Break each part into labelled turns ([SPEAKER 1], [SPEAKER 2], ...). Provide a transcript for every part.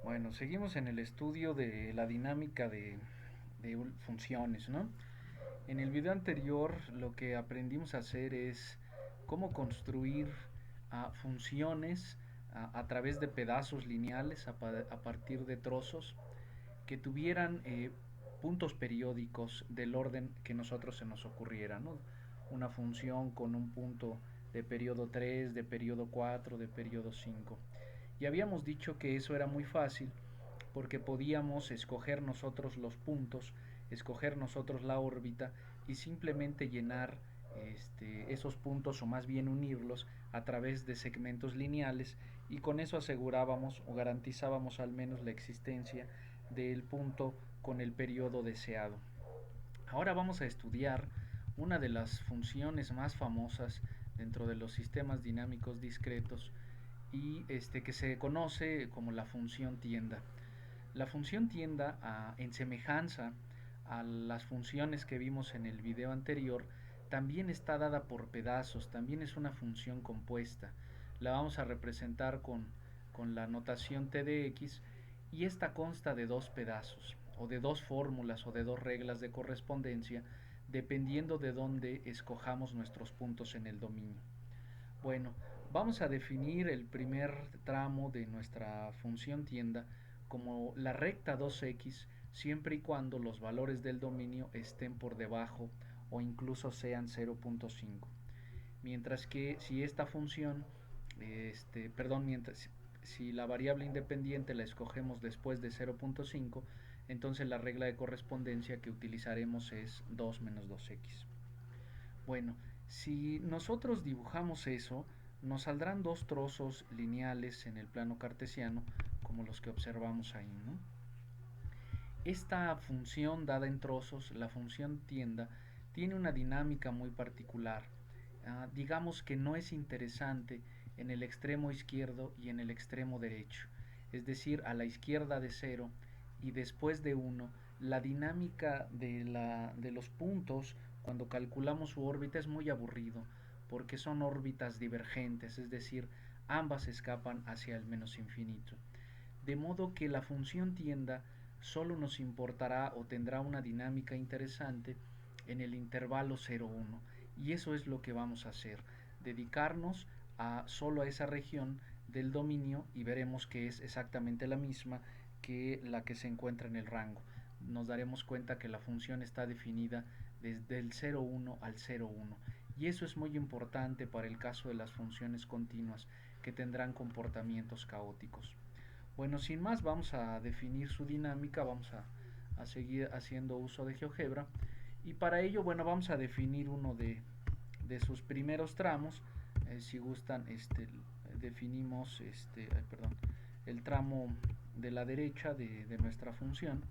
[SPEAKER 1] Bueno, seguimos en el estudio de la dinámica de funciones, ¿no? En el video anterior lo que aprendimos a hacer es cómo construir funciones a través de pedazos lineales a partir de trozos que tuvieran puntos periódicos del orden que nosotros se nos ocurriera, ¿no? Una función con un punto de periodo 3, de periodo 4, de periodo 5. Y habíamos dicho que eso era muy fácil porque podíamos escoger nosotros los puntos, escoger nosotros la órbita y simplemente llenar esos puntos o más bien unirlos a través de segmentos lineales y con eso asegurábamos o garantizábamos al menos la existencia del punto con el periodo deseado. Ahora vamos a estudiar una de las funciones más famosas dentro de los sistemas dinámicos discretos y que se conoce como la función tienda. La función tienda, en semejanza a las funciones que vimos en el video anterior, también está dada por pedazos, también es una función compuesta. La vamos a representar con la notación t de x y esta consta de dos pedazos, o de dos fórmulas o de dos reglas de correspondencia, dependiendo de dónde escojamos nuestros puntos en el dominio. Bueno, vamos a definir el primer tramo de nuestra función tienda como la recta 2x siempre y cuando los valores del dominio estén por debajo o incluso sean 0.5. Mientras que si esta función, si la variable independiente la escogemos después de 0.5, entonces la regla de correspondencia que utilizaremos es 2 menos 2x. Bueno, si nosotros dibujamos eso, nos saldrán dos trozos lineales en el plano cartesiano, como los que observamos ahí, ¿no? Esta función dada en trozos, la función tienda, tiene una dinámica muy particular. Digamos que no es interesante en el extremo izquierdo y en el extremo derecho, es decir, a la izquierda de 0 y después de 1, la dinámica de los puntos cuando calculamos su órbita es muy aburrido, porque son órbitas divergentes, es decir, ambas escapan hacia el menos infinito. De modo que la función tienda solo nos importará o tendrá una dinámica interesante en el intervalo 0,1 y eso es lo que vamos a hacer, dedicarnos solo a esa región del dominio y veremos que es exactamente la misma que la que se encuentra en el rango. Nos daremos cuenta que la función está definida desde el 0,1 al 0,1 y eso es muy importante para el caso de las funciones continuas que tendrán comportamientos caóticos. Bueno, sin más, vamos a definir su dinámica, vamos a seguir haciendo uso de GeoGebra y para ello, bueno, vamos a definir uno de sus primeros tramos. Si gustan, definimos perdón, el tramo de la derecha de nuestra función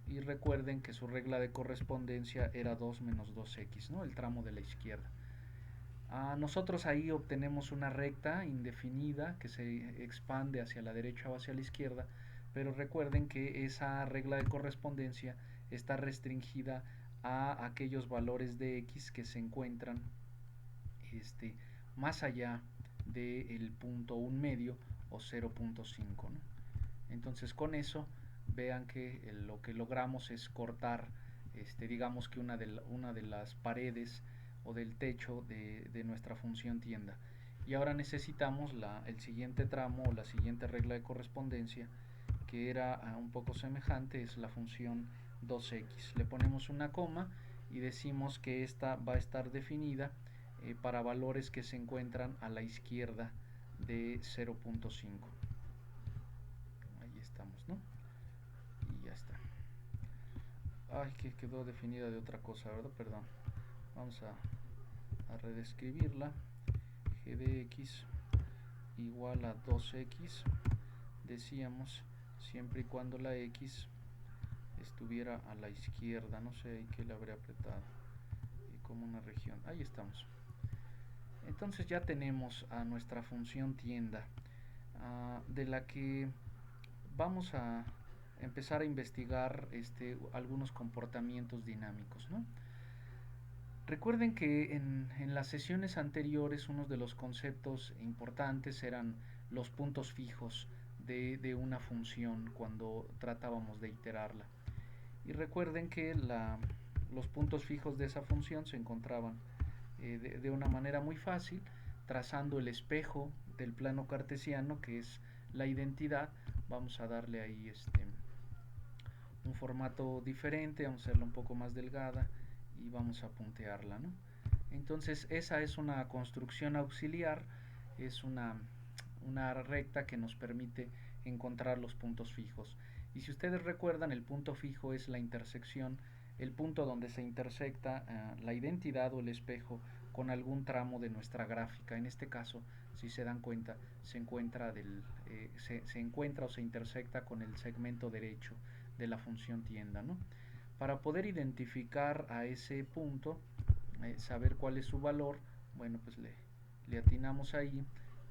[SPEAKER 1] y recuerden que su regla de correspondencia era 2 menos 2x, ¿no? El tramo de la izquierda. Nosotros ahí obtenemos una recta indefinida que se expande hacia la derecha o hacia la izquierda, pero recuerden que esa regla de correspondencia está restringida a aquellos valores de x que se encuentran este, más allá del punto 1 medio o 0.5, ¿no? Entonces con eso vean que lo que logramos es cortar digamos que una de las paredes o del techo de nuestra función tienda. Y ahora necesitamos el siguiente tramo o la siguiente regla de correspondencia que era un poco semejante, es la función 2x. Le ponemos una coma y decimos que esta va a estar definida para valores que se encuentran a la izquierda de 0.5. Ahí estamos, ¿no? Y ya está. Ay, que quedó definida de otra cosa, ¿verdad? Perdón. Vamos a redescribirla. G de x igual a 2x. Decíamos, siempre y cuando la x estuviera a la izquierda. No sé ahí qué le habré apretado. Y como una región. Ahí estamos. Entonces ya tenemos a nuestra función tienda, de la que vamos a empezar a investigar algunos comportamientos dinámicos, ¿no? Recuerden que en las sesiones anteriores uno de los conceptos importantes eran los puntos fijos de una función cuando tratábamos de iterarla. Y recuerden que los puntos fijos de esa función se encontraban de una manera muy fácil, trazando el espejo del plano cartesiano, que es la identidad. Vamos a darle ahí un formato diferente, vamos a hacerla un poco más delgada y vamos a puntearla, ¿no? Entonces esa es una construcción auxiliar, es una recta que nos permite encontrar los puntos fijos. Y si ustedes recuerdan, el punto fijo es la intersección, el punto donde se intersecta la identidad o el espejo con algún tramo de nuestra gráfica. En este caso, si se dan cuenta, se encuentra o se intersecta con el segmento derecho de la función tienda, ¿no? Para poder identificar a ese punto, saber cuál es su valor, bueno, pues le atinamos ahí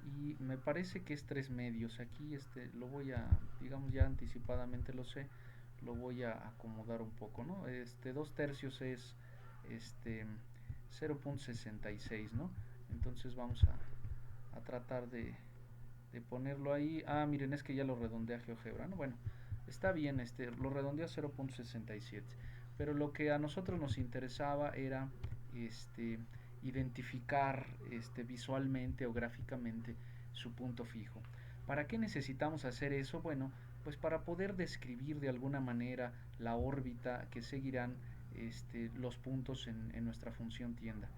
[SPEAKER 1] y me parece que es 3 medios. Aquí lo voy a, digamos ya anticipadamente lo sé, lo voy a acomodar un poco, ¿no? 2/3 es este 0.66, ¿no? Entonces vamos a tratar de ponerlo ahí. Ah, miren, es que ya lo redondeé a GeoGebra, ¿no? Bueno, está bien, lo redondeé a 0.67. Pero lo que a nosotros nos interesaba era este, identificar visualmente o gráficamente su punto fijo. ¿Para qué necesitamos hacer eso? Bueno, pues para poder describir de alguna manera la órbita que seguirán los puntos en nuestra función tienda.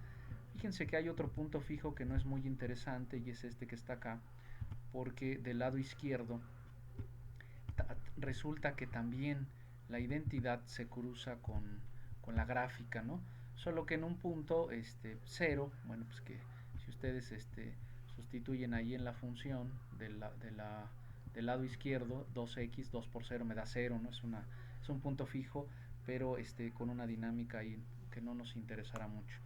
[SPEAKER 1] Fíjense que hay otro punto fijo que no es muy interesante y es este que está acá, porque del lado izquierdo resulta que también la identidad se cruza con la gráfica, ¿no? Solo que en un punto 0, bueno, pues que si ustedes sustituyen ahí en la función del lado izquierdo, 2x, 2 por 0 me da 0, ¿no? Es un punto fijo, pero con una dinámica ahí que no nos interesará mucho.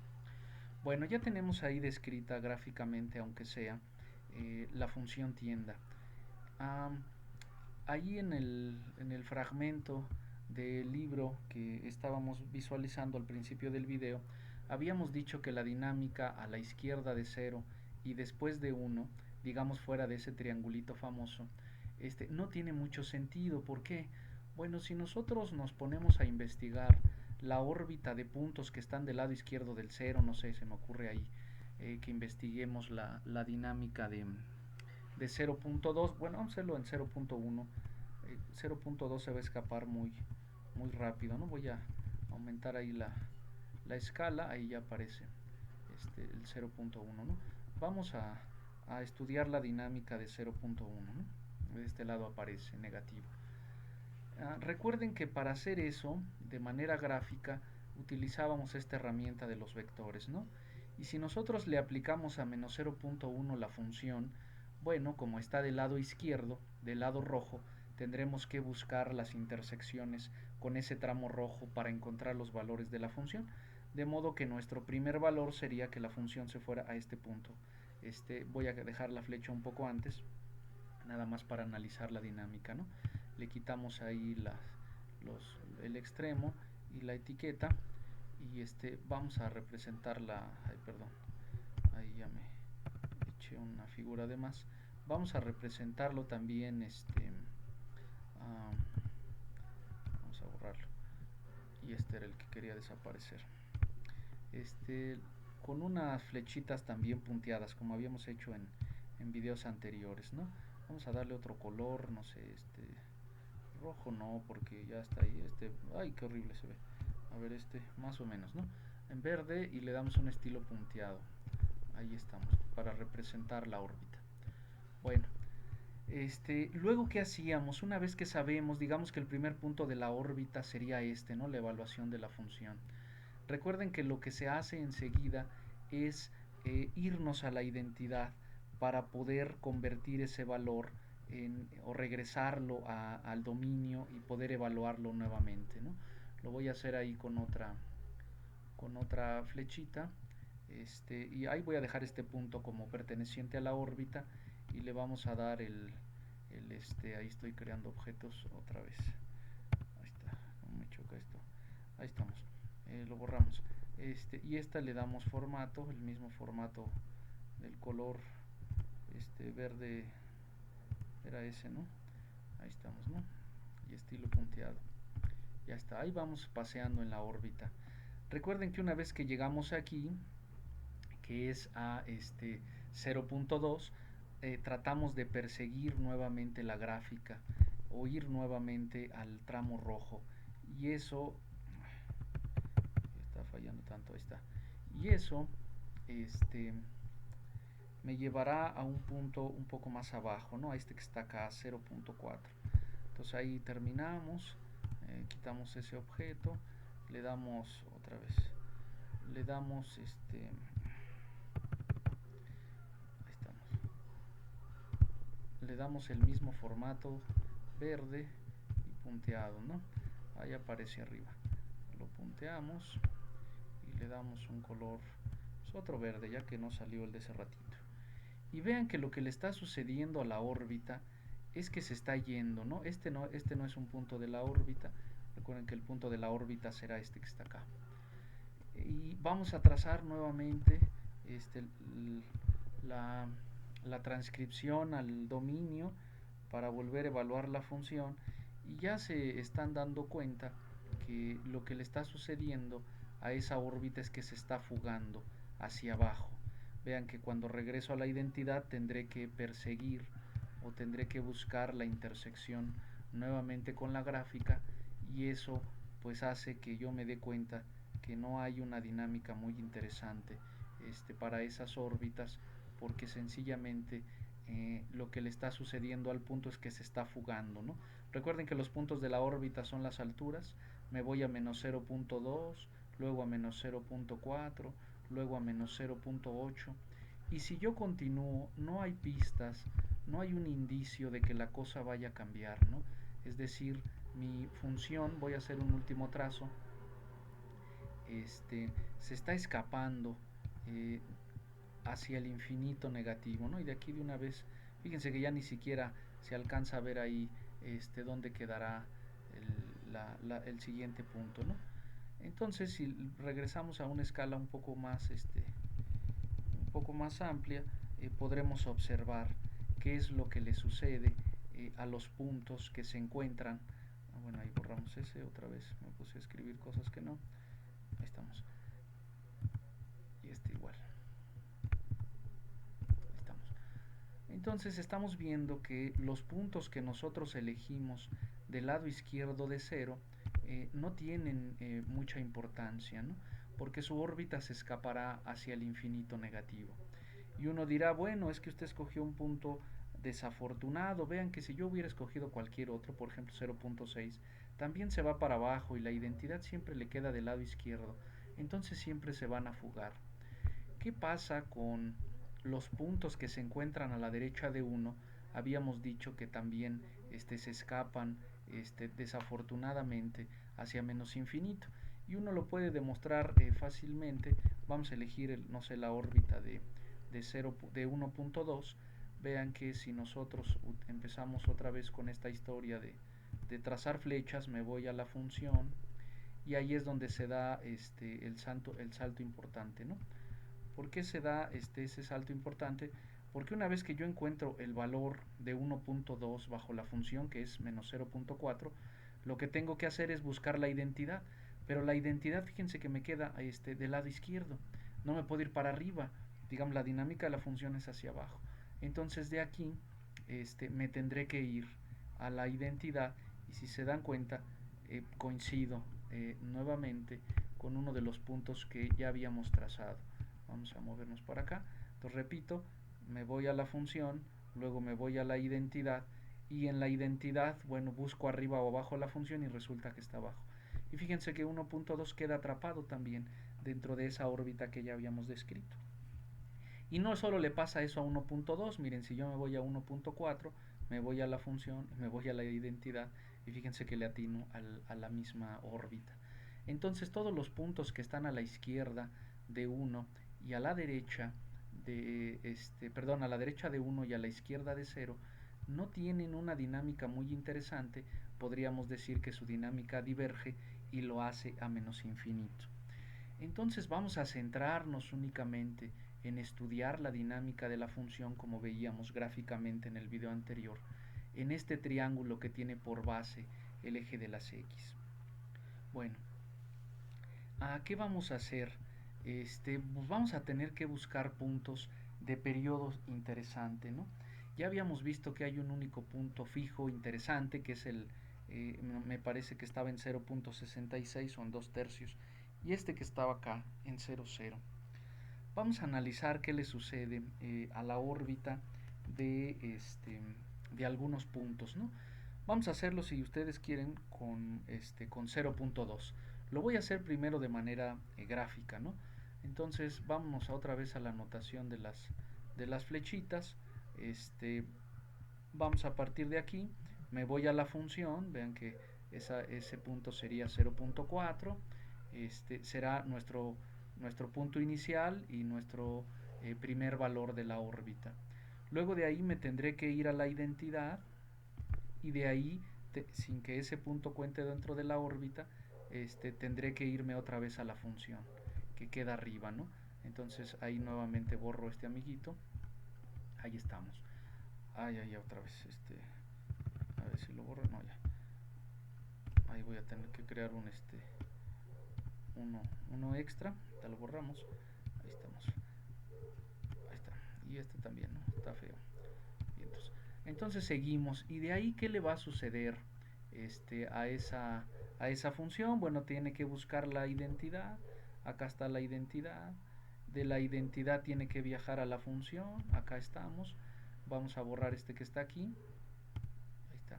[SPEAKER 1] Bueno, ya tenemos ahí descrita gráficamente, aunque sea, la función tienda. Um, Ahí en el fragmento del libro que estábamos visualizando al principio del video, habíamos dicho que la dinámica a la izquierda de 0 y después de 1, digamos fuera de ese triangulito famoso, no tiene mucho sentido. ¿Por qué? Bueno, si nosotros nos ponemos a investigar la órbita de puntos que están del lado izquierdo del 0, no sé, se me ocurre ahí que investiguemos la dinámica de 0.2, bueno, vamos a hacerlo en 0.1. 0.2 se va a escapar muy rápido, ¿no? Voy a aumentar ahí la escala, ahí ya aparece el 0.1, ¿no? Vamos a estudiar la dinámica de 0.1, ¿no? De este lado aparece negativo. Recuerden que para hacer eso de manera gráfica utilizábamos esta herramienta de los vectores, ¿no? Y si nosotros le aplicamos a menos 0.1 la función, bueno, como está del lado izquierdo, del lado rojo, tendremos que buscar las intersecciones con ese tramo rojo para encontrar los valores de la función, de modo que nuestro primer valor sería que la función se fuera a este punto. Voy a dejar la flecha un poco antes, nada más para analizar la dinámica, ¿no? Le quitamos ahí el extremo y la etiqueta y vamos a representar perdón, ahí ya me eché una figura de más. Vamos a representarlo también vamos a borrarlo, y este era el que quería desaparecer, con unas flechitas también punteadas como habíamos hecho en videos anteriores, ¿no? Vamos a darle otro color, no sé, rojo no, porque ya está ahí, ay, qué horrible se ve. A ver, más o menos, ¿no? En verde, y le damos un estilo punteado. Ahí estamos, para representar la órbita. Bueno, luego, ¿qué hacíamos? Una vez que sabemos, digamos que el primer punto de la órbita sería ¿no? La evaluación de la función. Recuerden que lo que se hace enseguida es irnos a la identidad para poder convertir ese valor o regresarlo al dominio y poder evaluarlo nuevamente, ¿no? Lo voy a hacer ahí con otra flechita, y ahí voy a dejar este punto como perteneciente a la órbita y le vamos a dar ahí estoy creando objetos otra vez. Ahí está, no me choca esto. Ahí estamos. Lo borramos. Y esta le damos formato, el mismo formato del color verde era ese, ¿no? Ahí estamos, ¿no? Y estilo punteado. Ya está, ahí vamos paseando en la órbita. Recuerden que una vez que llegamos aquí, que es a 0.2, tratamos de perseguir nuevamente la gráfica o ir nuevamente al tramo rojo. Y eso está fallando tanto, ahí está. Y eso este, me llevará a un punto un poco más abajo, ¿no? A este que está acá, 0.4. Entonces ahí terminamos, quitamos ese objeto, le damos otra vez, le damos ahí estamos, le damos el mismo formato verde y punteado, ¿no? Ahí aparece arriba, lo punteamos y le damos un color, pues otro verde, ya que no salió el de ese ratito. Y vean que lo que le está sucediendo a la órbita es que se está yendo, ¿no? Este no es un punto de la órbita. Recuerden que el punto de la órbita será este que está acá. Y vamos a trazar nuevamente este, la, la transcripción al dominio para volver a evaluar la función, y ya se están dando cuenta que lo que le está sucediendo a esa órbita es que se está fugando hacia abajo. Vean que cuando regreso a la identidad tendré que perseguir o tendré que buscar la intersección nuevamente con la gráfica, y eso pues hace que yo me dé cuenta que no hay una dinámica muy interesante para esas órbitas, porque sencillamente lo que le está sucediendo al punto es que se está fugando, ¿no? Recuerden que los puntos de la órbita son las alturas. Me voy a menos 0.2, luego a menos 0.4, luego a menos 0.8, y si yo continúo no hay pistas, no hay un indicio de que la cosa vaya a cambiar, ¿no? Es decir, mi función, voy a hacer un último trazo, se está escapando eh, hacia el infinito negativo, ¿no? Y de aquí de una vez, fíjense que ya ni siquiera se alcanza a ver ahí dónde quedará el siguiente punto, ¿no? Entonces, si regresamos a una escala un poco más amplia, podremos observar qué es lo que le sucede a los puntos que se encuentran. Bueno, ahí borramos ese, otra vez me puse a escribir cosas que no. Ahí estamos. Y igual. Ahí estamos. Entonces estamos viendo que los puntos que nosotros elegimos del lado izquierdo de cero no tienen mucha importancia, ¿no? Porque su órbita se escapará hacia el infinito negativo. Y uno dirá, bueno, es que usted escogió un punto desafortunado. Vean que si yo hubiera escogido cualquier otro, por ejemplo 0.6, también se va para abajo y la identidad siempre le queda del lado izquierdo. Entonces siempre se van a fugar. ¿Qué pasa con los puntos que se encuentran a la derecha de uno? Habíamos dicho que también se escapan desafortunadamente hacia menos infinito, y uno lo puede demostrar fácilmente. Vamos a elegir no sé, la órbita de 1.2. Vean que si nosotros empezamos otra vez con esta historia de trazar flechas, me voy a la función y ahí es donde se da el salto importante, ¿no? ¿Por qué se da ese salto importante? Porque una vez que yo encuentro el valor de 1.2 bajo la función, que es menos 0.4, lo que tengo que hacer es buscar la identidad. Pero la identidad, fíjense que me queda del lado izquierdo. No me puedo ir para arriba. Digamos, la dinámica de la función es hacia abajo. Entonces de aquí me tendré que ir a la identidad, y si se dan cuenta, coincido nuevamente con uno de los puntos que ya habíamos trazado. Vamos a movernos para acá. Entonces repito, me voy a la función, luego me voy a la identidad, y en la identidad, bueno, busco arriba o abajo la función y resulta que está abajo. Y fíjense que 1.2 queda atrapado también dentro de esa órbita que ya habíamos descrito. Y no solo le pasa eso a 1.2, miren, si yo me voy a 1.4, me voy a la función, me voy a la identidad, y fíjense que le atino a la misma órbita. Entonces todos los puntos que están a la izquierda de 1 y a la derecha a la derecha de 1 y a la izquierda de 0 no tienen una dinámica muy interesante. Podríamos decir que su dinámica diverge y lo hace a menos infinito. Entonces vamos a centrarnos únicamente en estudiar la dinámica de la función como veíamos gráficamente en el video anterior, en este triángulo que tiene por base el eje de las X. Bueno, ¿qué vamos a hacer? Pues vamos a tener que buscar puntos de periodos interesantes, ¿no? Ya habíamos visto que hay un único punto fijo interesante, que es me parece que estaba en 0.66 o en 2 tercios, y este que estaba acá en 0,0. Vamos a analizar qué le sucede a la órbita de algunos puntos, ¿no? Vamos a hacerlo, si ustedes quieren, con 0.2. Lo voy a hacer primero de manera gráfica, ¿no? Entonces vamos otra vez a la anotación de las flechitas. Vamos a partir de aquí, me voy a la función, vean que ese punto sería 0.4, será nuestro punto inicial y nuestro primer valor de la órbita. Luego de ahí me tendré que ir a la identidad, y de ahí, sin que ese punto cuente dentro de la órbita, tendré que irme otra vez a la función que queda arriba, ¿no? Entonces ahí nuevamente borro este amiguito. Ahí estamos. Otra vez. A ver si lo borro. No, ya. Ahí voy a tener que crear uno extra. Ya lo borramos. Ahí estamos. Ahí está. Y este también, ¿no? Está feo. Y entonces seguimos. ¿Y de ahí qué le va a suceder a esa función? Bueno, tiene que buscar la identidad. Acá está la identidad. De la identidad tiene que viajar a la función. Acá estamos. Vamos a borrar este que está aquí. Ahí está.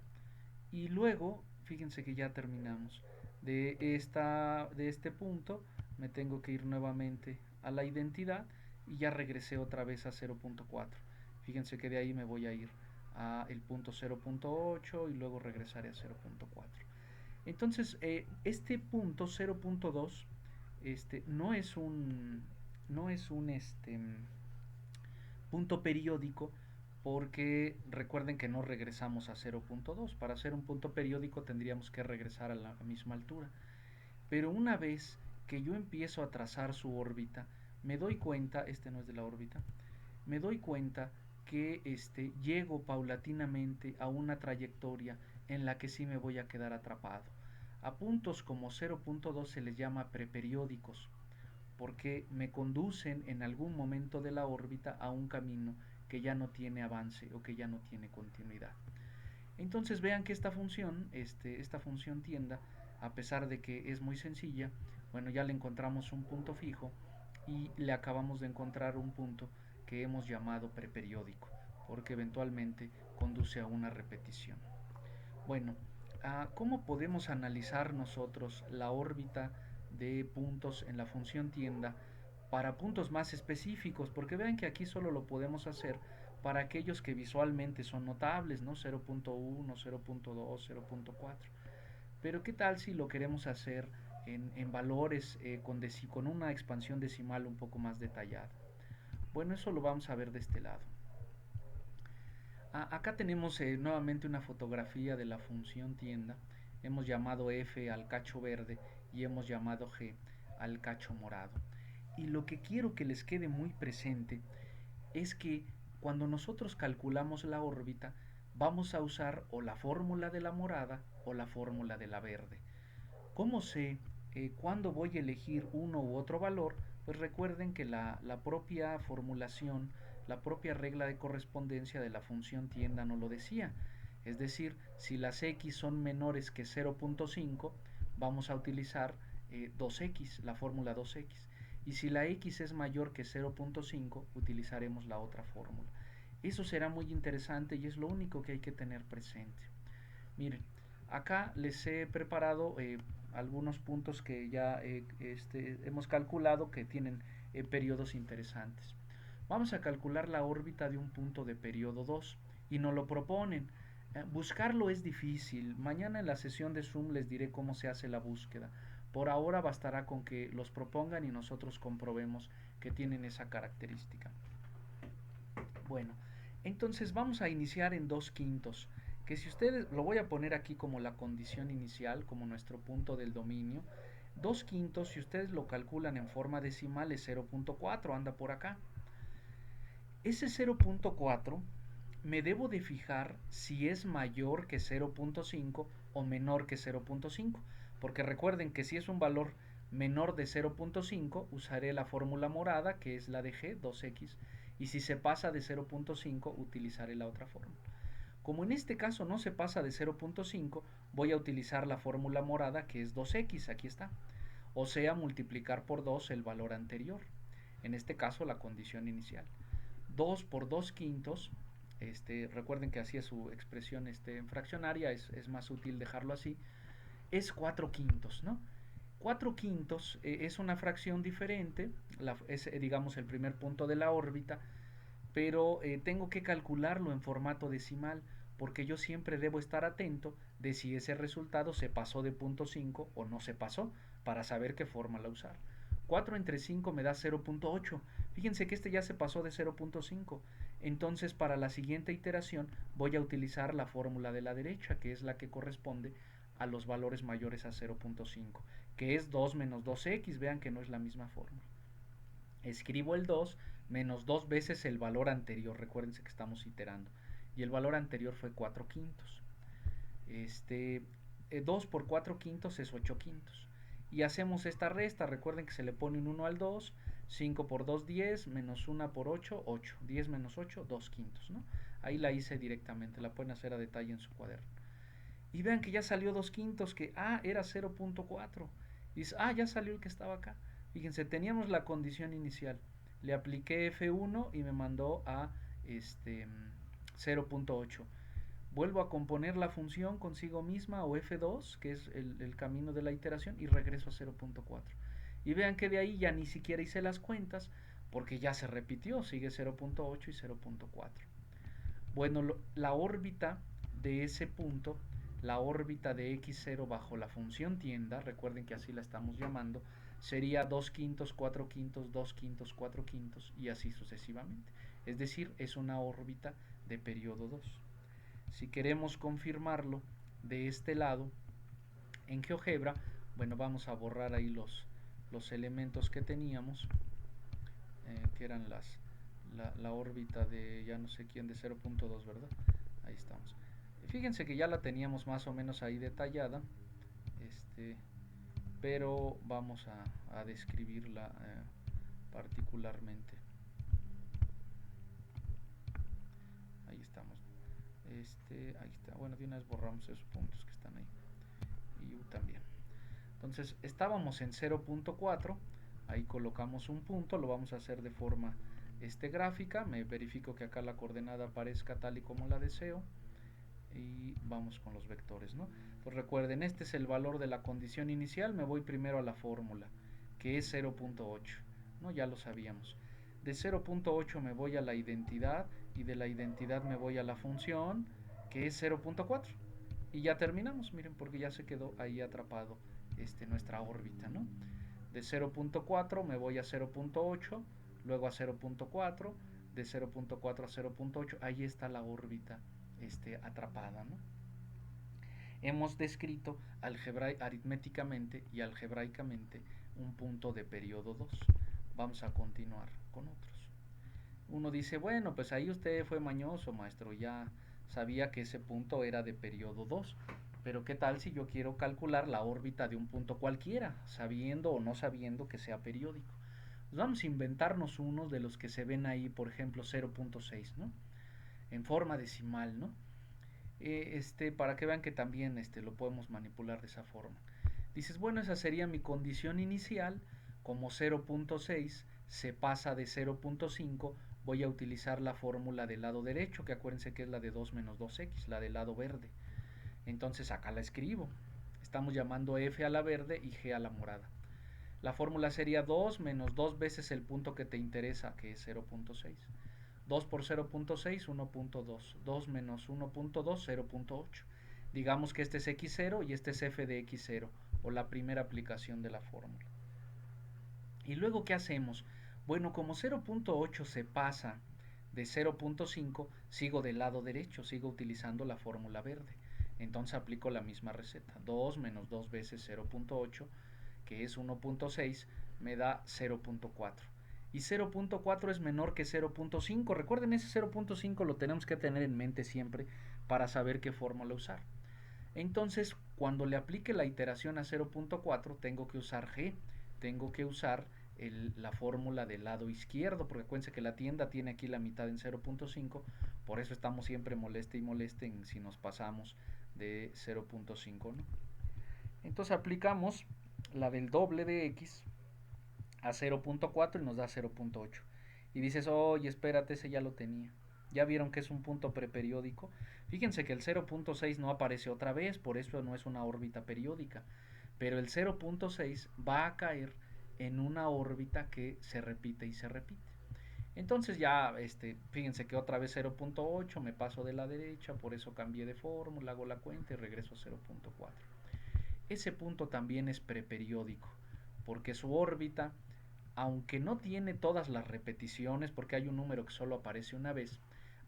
[SPEAKER 1] Y luego, fíjense que ya terminamos. De este punto me tengo que ir nuevamente a la identidad y ya regresé otra vez a 0.4. Fíjense que de ahí me voy a ir a el punto 0.8 y luego regresaré a 0.4. Entonces, este punto 0.2 no es un punto periódico, porque recuerden que no regresamos a 0.2. Para hacer un punto periódico tendríamos que regresar a la misma altura. Pero una vez que yo empiezo a trazar su órbita, me doy cuenta, no es de la órbita, me doy cuenta que llego paulatinamente a una trayectoria en la que sí me voy a quedar atrapado. A puntos como 0.2 se les llama preperiódicos, porque me conducen en algún momento de la órbita a un camino que ya no tiene avance o que ya no tiene continuidad. Entonces vean que esta función tienda, a pesar de que es muy sencilla, bueno, ya le encontramos un punto fijo y le acabamos de encontrar un punto que hemos llamado preperiódico, porque eventualmente conduce a una repetición. Bueno, ¿cómo podemos analizar nosotros la órbita de puntos en la función tienda para puntos más específicos? Porque vean que aquí solo lo podemos hacer para aquellos que visualmente son notables, ¿no? 0.1, 0.2, 0.4. Pero ¿qué tal si lo queremos hacer en valores con una expansión decimal un poco más detallada? Bueno, eso lo vamos a ver de este lado. Acá tenemos nuevamente una fotografía de la función tienda. Hemos llamado f al cacho verde y hemos llamado g al cacho morado. Y lo que quiero que les quede muy presente es que cuando nosotros calculamos la órbita, vamos a usar o la fórmula de la morada o la fórmula de la verde. ¿Cómo sé cuándo voy a elegir uno u otro valor? Pues recuerden que la propia formulación, la propia regla de correspondencia de la función tienda nos lo decía. Es decir, si las x son menores que 0.5, vamos a utilizar 2x, la fórmula 2x. Y si la x es mayor que 0.5, utilizaremos la otra fórmula. Eso será muy interesante y es lo único que hay que tener presente. Miren, acá les he preparado algunos puntos que ya hemos calculado que tienen periodos interesantes. Vamos a calcular la órbita de un punto de periodo 2 y nos lo proponen. Buscarlo es difícil. Mañana en la sesión de Zoom les diré cómo se hace la búsqueda. Por ahora bastará con que los propongan y nosotros comprobemos que tienen esa característica. Bueno, entonces vamos a iniciar en 2/5, que si ustedes, lo voy a poner aquí como la condición inicial, como nuestro punto del dominio. 2/5, si ustedes lo calculan en forma decimal, es 0.4, anda por acá. Ese 0.4 me debo de fijar si es mayor que 0.5 o menor que 0.5, porque recuerden que si es un valor menor de 0.5 usaré la fórmula morada, que es la de g, 2x, y si se pasa de 0.5 utilizaré la otra fórmula. Como en este caso no se pasa de 0.5, voy a utilizar la fórmula morada, que es 2x, aquí está, o sea, multiplicar por 2 el valor anterior, en este caso la condición inicial. 2 por 2 quintos, recuerden que así es su expresión fraccionaria, es más útil dejarlo así, es 4 quintos, ¿no? 4 quintos es una fracción diferente, es digamos el primer punto de la órbita, pero tengo que calcularlo en formato decimal porque yo siempre debo estar atento de si ese resultado se pasó de punto 5 o no se pasó para saber qué fórmula usar. 4 entre 5 me da 0.8. Fíjense que este ya se pasó de 0.5. Entonces para la siguiente iteración voy a utilizar la fórmula de la derecha, que es la que corresponde a los valores mayores a 0.5, que es 2 menos 2x. Vean que no es la misma fórmula. Escribo el 2 menos 2 veces el valor anterior, recuérdense que estamos iterando, y el valor anterior fue 4 quintos. 2 por 4 quintos es 8 quintos. Y hacemos esta resta, recuerden que se le pone un 1 al 2, 5 por 2, 10, menos 1 por 8, 8, 10 menos 8, 2 quintos, ¿no? Ahí la hice directamente, la pueden hacer a detalle en su cuaderno. Y vean que ya salió 2 quintos, que era 0.4. Y dice, ya salió el que estaba acá. Fíjense, teníamos la condición inicial. Le apliqué F1 y me mandó a 0.8. Vuelvo a componer la función consigo misma, o F2, que es el camino de la iteración, y regreso a 0.4. Y vean que de ahí ya ni siquiera hice las cuentas, porque ya se repitió, sigue 0.8 y 0.4. Bueno, la órbita de ese punto, la órbita de x0 bajo la función tienda, recuerden que así la estamos llamando, sería 2 quintos, 4 quintos, 2 quintos, 4 quintos y así sucesivamente. Es decir, es una órbita de periodo 2. Si queremos confirmarlo de este lado, en GeoGebra, bueno, vamos a borrar ahí los elementos que teníamos, que eran la órbita de ya no sé quién, de 0.2, ¿verdad? Ahí estamos. Fíjense que ya la teníamos más o menos ahí detallada, pero vamos a describirla particularmente. Ahí estamos. Ahí está. Bueno, de una vez borramos esos puntos que están ahí. Y U también. Entonces, estábamos en 0.4. Ahí colocamos un punto. Lo vamos a hacer de forma gráfica. Me verifico que acá la coordenada aparezca tal y como la deseo. Y vamos con los vectores, ¿no? Pues recuerden, este es el valor de la condición inicial. Me voy primero a la fórmula, que es 0.8, ¿no? Ya lo sabíamos. De 0.8 me voy a la identidad, y de la identidad me voy a la función, que es 0.4. Y ya terminamos, miren, porque ya se quedó ahí atrapado nuestra órbita, ¿no? De 0.4 me voy a 0.8, luego a 0.4, de 0.4 a 0.8, ahí está la órbita atrapada, ¿no? Hemos descrito aritméticamente y algebraicamente un punto de periodo 2. Vamos a continuar con otros. Uno dice, bueno, pues ahí usted fue mañoso, maestro, ya sabía que ese punto era de periodo 2. Pero ¿qué tal si yo quiero calcular la órbita de un punto cualquiera, sabiendo o no sabiendo que sea periódico? Pues vamos a inventarnos unos de los que se ven ahí, por ejemplo 0.6, ¿no? En forma decimal, ¿no? Para que vean que también lo podemos manipular de esa forma. Dices, bueno, esa sería mi condición inicial. Como 0.6 se pasa de 0.5, voy a utilizar la fórmula del lado derecho, que acuérdense que es la de 2 menos 2x, la del lado verde. Entonces acá la escribo. Estamos llamando f a la verde y g a la morada. La fórmula sería 2 menos 2 veces el punto que te interesa, que es 0.6. 2 por 0.6, 1.2. 2 menos 1.2, 0.8. Digamos que este es x0 y este es f de x0, o la primera aplicación de la fórmula. ¿Y luego qué hacemos? Bueno, como 0.8 se pasa de 0.5, sigo del lado derecho, sigo utilizando la fórmula verde. Entonces aplico la misma receta. 2 menos 2 veces 0.8, que es 1.6, me da 0.4. y 0.4 es menor que 0.5. Recuerden, ese 0.5 lo tenemos que tener en mente siempre para saber qué fórmula usar. Entonces, cuando le aplique la iteración a 0.4, tengo que usar G, tengo que usar la fórmula del lado izquierdo, porque acuérdense que la tienda tiene aquí la mitad en 0.5, por eso estamos siempre moleste y moleste en si nos pasamos de 0.5, ¿no? Entonces aplicamos la del doble de x a 0.4 y nos da 0.8. Y dices, oye, espérate, ese ya lo tenía. Ya vieron que es un punto preperiódico. Fíjense que el 0.6 no aparece otra vez, por eso no es una órbita periódica. Pero el 0.6 va a caer en una órbita que se repite y se repite. Entonces ya, fíjense que otra vez 0.8, me paso de la derecha, por eso cambié de fórmula, hago la cuenta y regreso a 0.4. Ese punto también es preperiódico, porque su órbita, aunque no tiene todas las repeticiones, porque hay un número que solo aparece una vez,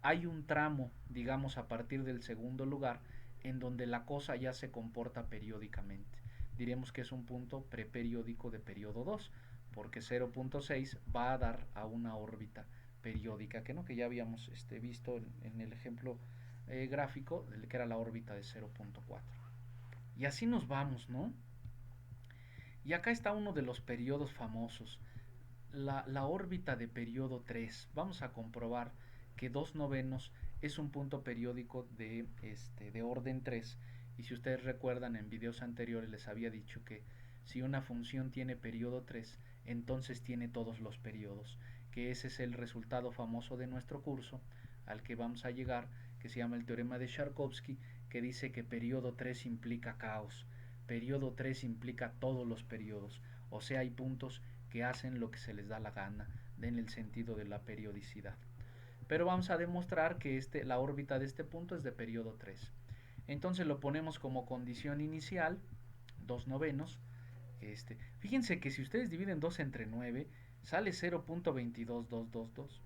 [SPEAKER 1] hay un tramo, digamos a partir del segundo lugar, en donde la cosa ya se comporta periódicamente. Diremos que es un punto preperiódico de periodo 2, porque 0.6 va a dar a una órbita periódica, que no, que ya habíamos visto en el ejemplo gráfico, que era la órbita de 0.4. Y así nos vamos, ¿no? Y acá está uno de los periodos famosos, la órbita de periodo 3. Vamos a comprobar que 2 novenos es un punto periódico de orden 3. Y si ustedes recuerdan, en videos anteriores les había dicho que si una función tiene periodo 3, entonces tiene todos los periodos, que ese es el resultado famoso de nuestro curso al que vamos a llegar, que se llama el teorema de Sharkovsky, que dice que periodo 3 implica caos, periodo 3 implica todos los periodos, o sea, hay puntos que hacen lo que se les da la gana en el sentido de la periodicidad. Pero vamos a demostrar que la órbita de este punto es de periodo 3. Entonces lo ponemos como condición inicial, 2 novenos. Fíjense que si ustedes dividen 2 entre 9, sale 0.22222.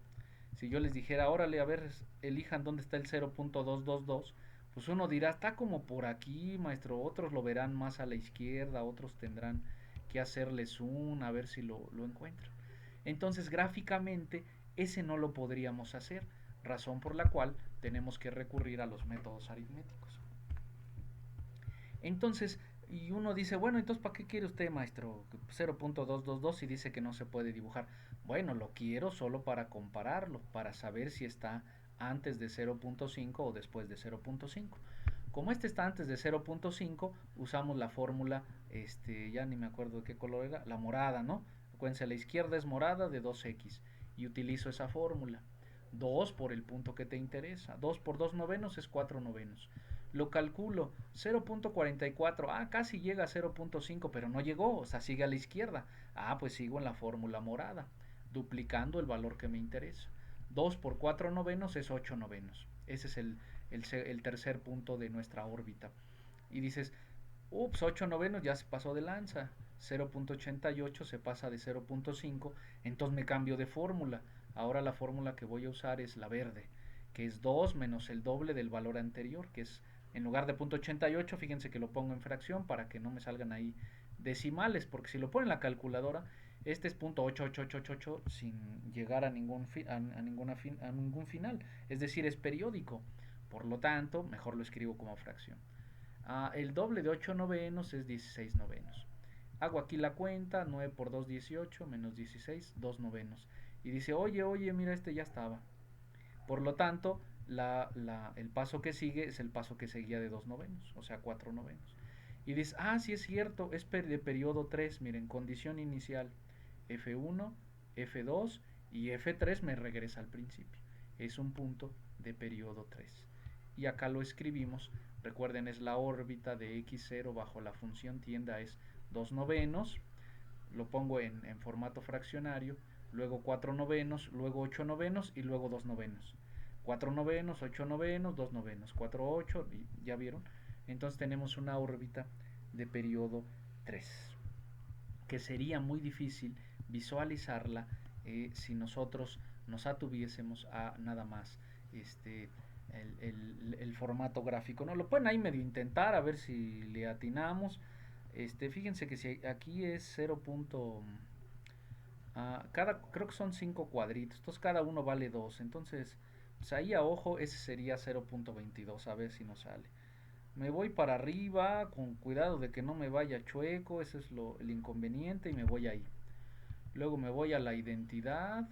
[SPEAKER 1] Si yo les dijera, órale, a ver, elijan dónde está el 0.222, pues uno dirá, está como por aquí, maestro. Otros lo verán más a la izquierda, otros tendrán que hacerle zoom a ver si lo encuentran. Entonces, gráficamente, ese no lo podríamos hacer, razón por la cual tenemos que recurrir a los métodos aritméticos. Entonces, y uno dice, bueno, entonces ¿para qué quiere usted, maestro? 0.222 y dice que no se puede dibujar. Bueno, lo quiero solo para compararlo, para saber si está antes de 0.5 o después de 0.5. Como este está antes de 0.5, usamos la fórmula, ya ni me acuerdo de qué color era, la morada, ¿no? Acuérdense, a la izquierda es morada de 2x y utilizo esa fórmula. 2 por el punto que te interesa. 2 por 2 novenos es 4 novenos. Lo calculo, 0.44, casi llega a 0.5, pero no llegó, o sea, sigue a la izquierda. Pues sigo en la fórmula morada, duplicando el valor que me interesa. 2 por 4 novenos es 8 novenos. Ese es el tercer punto de nuestra órbita. Y dices, ups, 8 novenos ya se pasó de lanza. 0.88 se pasa de 0.5, entonces me cambio de fórmula. Ahora la fórmula que voy a usar es la verde, que es 2 menos el doble del valor anterior, que es en lugar de 0.88, fíjense que lo pongo en fracción para que no me salgan ahí decimales, porque si lo ponen en la calculadora, este es 0.8888 sin llegar a ningún, a ningún final, es decir, es periódico. Por lo tanto, mejor lo escribo como fracción. El doble de 8 novenos es 16 novenos. Hago aquí la cuenta, 9 por 2, 18, menos 16, 2 novenos. Y dice, oye, mira, este ya estaba. Por lo tanto, el paso que sigue es el paso que seguía de 2 novenos, o sea, 4 novenos. Y dice, sí es cierto, es de periodo 3, miren, condición inicial, F1, F2 y F3 me regresa al principio. Es un punto de periodo 3. Y acá lo escribimos, recuerden, es la órbita de x0 bajo la función tienda es 2 novenos, lo pongo en formato fraccionario, luego 4 novenos, luego 8 novenos y luego 2 novenos. 4 novenos, 8 novenos, 2 novenos, 4, 8, ¿ya vieron? Entonces tenemos una órbita de periodo 3, que sería muy difícil visualizarla si nosotros nos atuviésemos a nada más el formato gráfico, ¿no? Lo pueden ahí medio intentar a ver si le atinamos. Fíjense que si aquí es creo que son 5 cuadritos, entonces cada uno vale 2. Entonces, pues ahí a ojo, ese sería 0.22, a ver si nos sale. Me voy para arriba, con cuidado de que no me vaya chueco, ese es el inconveniente, y me voy ahí. Luego me voy a la identidad,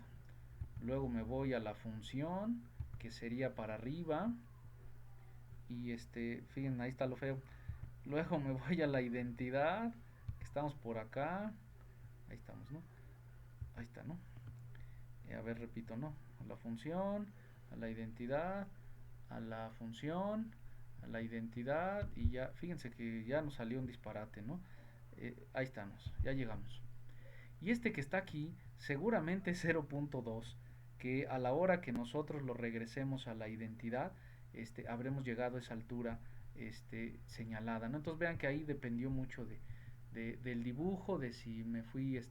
[SPEAKER 1] luego me voy a la función, que sería para arriba, y fíjense, ahí está lo feo. Luego me voy a la identidad, que estamos por acá, ahí estamos, ¿no? Ahí está, ¿no? A ver, repito, ¿no? A la función, a la identidad, a la función, a la identidad, y ya, fíjense que ya nos salió un disparate, ¿no? Ahí estamos, ya llegamos. Y este que está aquí seguramente es 0.2, que a la hora que nosotros lo regresemos a la identidad, habremos llegado a esa altura señalada, ¿no? Entonces vean que ahí dependió mucho del dibujo, de si me fui,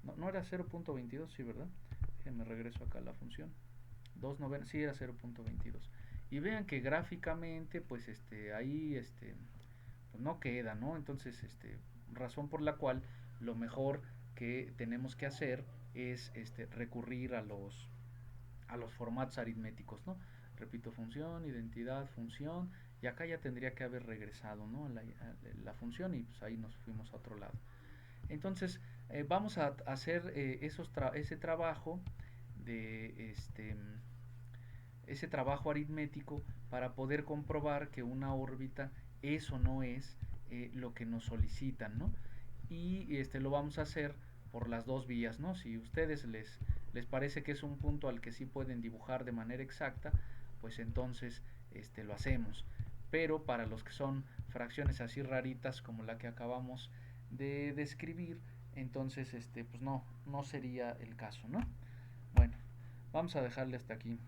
[SPEAKER 1] no era 0.22, sí, ¿verdad? Me regreso acá a la función. 290, sí era 0.22. Y vean que gráficamente, pues ahí pues no queda, ¿no? Entonces, razón por la cual lo mejor que tenemos que hacer es recurrir a los formatos aritméticos, ¿no? Repito, función, identidad, función, y acá ya tendría que haber regresado, ¿no? La función, y pues ahí nos fuimos a otro lado. Entonces, vamos a hacer ese trabajo de ese trabajo aritmético para poder comprobar que una órbita es o no es lo que nos solicitan, ¿no? Y lo vamos a hacer por las dos vías, ¿no? Si a ustedes les parece que es un punto al que sí pueden dibujar de manera exacta, pues entonces lo hacemos. Pero para los que son fracciones así raritas como la que acabamos de describir, entonces pues no sería el caso, ¿no? Bueno, vamos a dejarle hasta aquí.